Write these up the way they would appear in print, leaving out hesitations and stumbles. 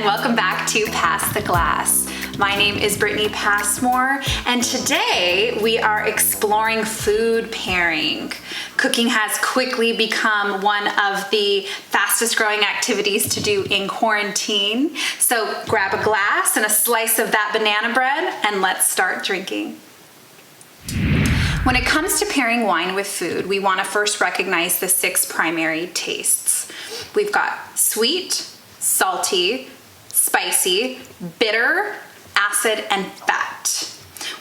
welcome back to Pass the Glass. My name is Brittney Passmore, and today we are exploring food pairing. Cooking has quickly become one of the fastest growing activities to do in quarantine. So grab a glass and a slice of that banana bread, and let's start drinking. When it comes to pairing wine with food, we want to first recognize the 6 primary tastes. We've got sweet, salty, spicy, bitter, acid, and fat.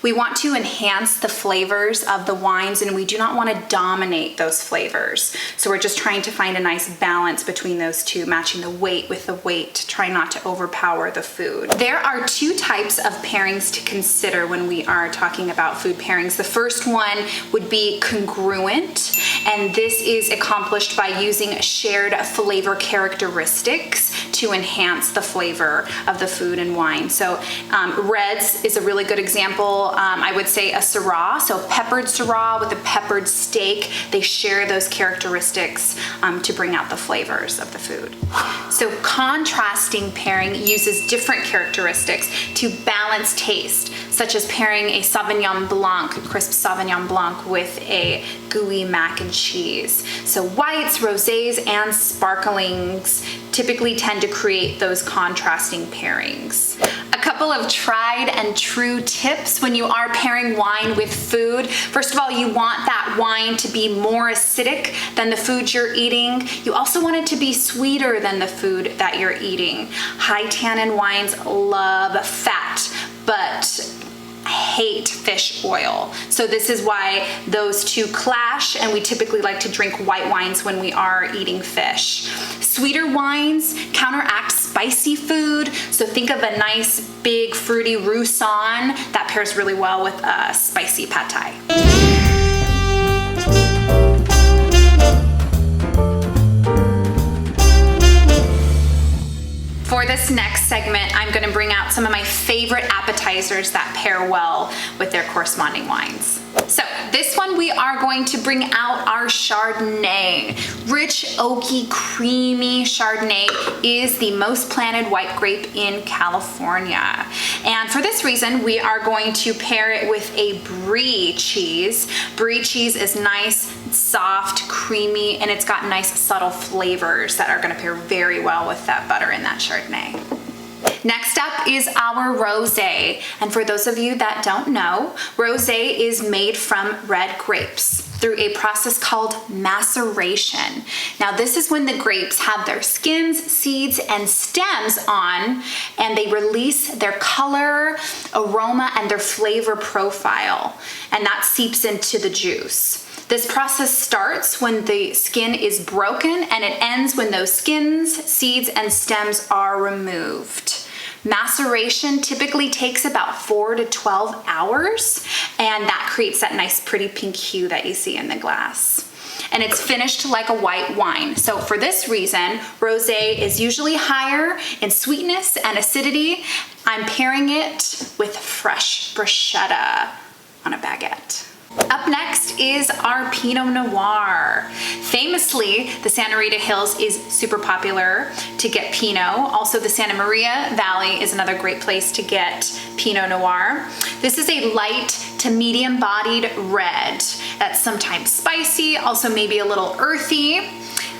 We want to enhance the flavors of the wines, and we do not want to dominate those flavors. So we're just trying to find a nice balance between those two, matching the weight with the weight, trying not to overpower the food. There are 2 types of pairings to consider when we are talking about food pairings. The first one would be congruent, and this is accomplished by using shared flavor characteristics to enhance the flavor of the food and wine. So reds is a really good example. I would say a Syrah, so peppered Syrah with a peppered steak. They share those characteristics to bring out the flavors of the food. So contrasting pairing uses different characteristics to balance taste, such as pairing a Sauvignon Blanc, a crisp Sauvignon Blanc, with a gooey mac and cheese. So whites, rosés, and sparklings typically tend to create those contrasting pairings. A couple of tried and true tips when you are pairing wine with food. First of all, you want that wine to be more acidic than the food you're eating. You also want it to be sweeter than the food that you're eating. High tannin wines love fat, but hate fish oil. So this is why those two clash, and we typically like to drink white wines when we are eating fish. Sweeter wines counteract spicy food, so think of a nice big fruity roussan that pairs really well with a spicy pad thai. For this next segment, I'm going to bring out some of my favorite appetizers that pair well with their corresponding wines. So this one, we are going to bring out our Chardonnay. Rich, oaky, creamy Chardonnay is the most planted white grape in California. And for this reason, we are going to pair it with a brie cheese. Brie cheese is nice, soft, creamy, and it's got nice subtle flavors that are going to pair very well with that butter in that Chardonnay. Next up is our rosé, and for those of you that don't know, rosé is made from red grapes through a process called maceration. Now this is when the grapes have their skins, seeds, and stems on, and they release their color, aroma, and their flavor profile, and that seeps into the juice. This process starts when the skin is broken, and it ends when those skins, seeds, and stems are removed. Maceration typically takes about 4 to 12 hours, and that creates that nice pretty pink hue that you see in the glass. And it's finished like a white wine. So for this reason, rosé is usually higher in sweetness and acidity. I'm pairing it with fresh bruschetta on a baguette. Up next is our Pinot Noir. Famously, the Santa Rita Hills is super popular to get Pinot. Also, the Santa Maria Valley is another great place to get Pinot Noir. This is a light to medium-bodied red that's sometimes spicy, also maybe a little earthy,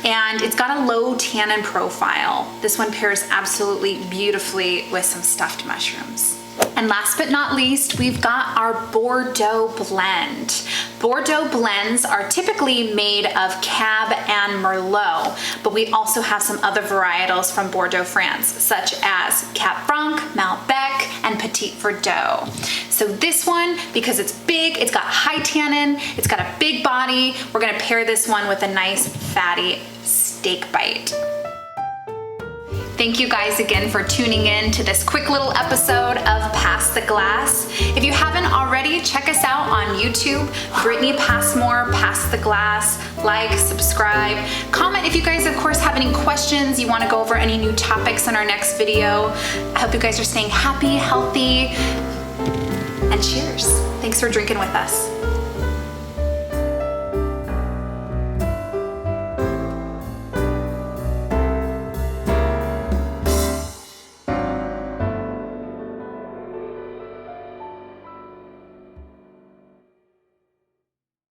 and it's got a low tannin profile. This one pairs absolutely beautifully with some stuffed mushrooms. And last but not least, we've got our Bordeaux blend. Bordeaux blends are typically made of Cab and Merlot, but we also have some other varietals from Bordeaux, France, such as Cab Franc, Malbec, and Petit Verdot. So this one, because it's big, it's got high tannin, it's got a big body, we're gonna pair this one with a nice fatty steak bite. Thank you guys again for tuning in to this quick little episode of Pass the Glass. If you haven't already, check us out on YouTube, Brittney Passmore, Pass the Glass. Like, subscribe, comment if you guys, of course, have any questions, you want to go over any new topics in our next video. I hope you guys are staying happy, healthy, and cheers. Thanks for drinking with us.